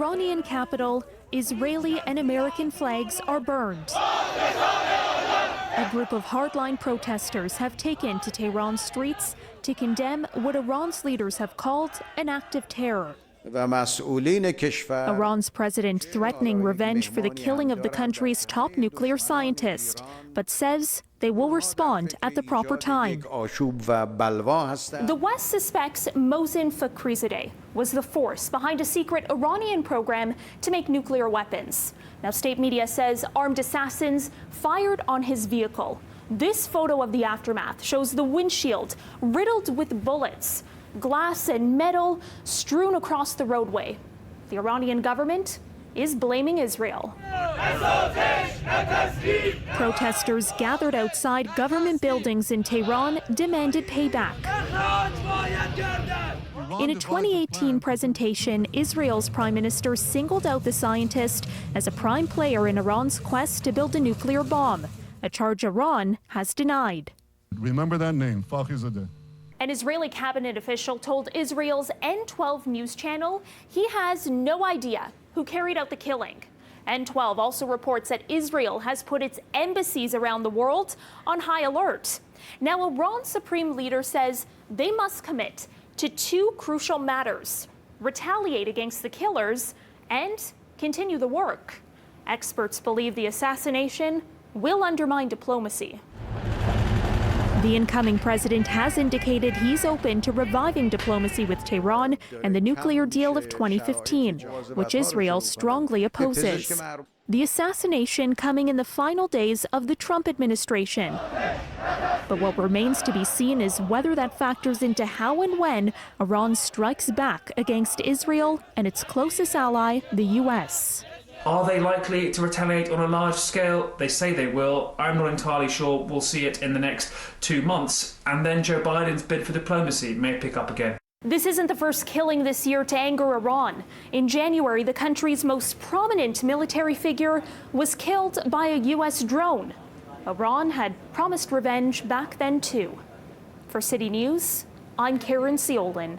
Iranian capital, Israeli and American flags are burned. A group of hardline protesters have taken to Tehran's streets to condemn what Iran's leaders have called an act of terror. Iran's president threatening revenge for the killing of the country's top nuclear scientist, but says they will respond at the proper time. The West suspects Mohsen Fakhrizadeh was the force behind a secret Iranian program to make nuclear weapons. Now, state media says armed assassins fired on his vehicle. This photo of the aftermath shows the windshield riddled with bullets, glass and metal strewn across the roadway. The Iranian government is blaming Israel. Protesters gathered outside government buildings in Tehran demanded payback. In a 2018 presentation, Israel's prime minister singled out the scientist as a prime player in Iran's quest to build a nuclear bomb, a charge Iran has denied. Remember that name, Fakhrizadeh. An Israeli cabinet official told Israel's N12 news channel he has no idea who carried out the killing. N12 also reports that Israel has put its embassies around the world on high alert. Now, Iran's supreme leader says they must commit to two crucial matters: retaliate against the killers and continue the work. Experts believe the assassination will undermine diplomacy. The incoming president has indicated he's open to reviving diplomacy with Tehran and the nuclear deal of 2015, which Israel strongly opposes. The assassination coming in the final days of the Trump administration. But what remains to be seen is whether that factors into how and when Iran strikes back against Israel and its closest ally, the U.S. Are they likely to retaliate on a large scale? They say they will. I'm not entirely sure. We'll see it in the next 2 months. And then Joe Biden's bid for diplomacy may pick up again. This isn't the first killing this year to anger Iran. In January, the country's most prominent military figure was killed by a U.S. drone. Iran had promised revenge back then, too. For City News, I'm Caryn Ceolin.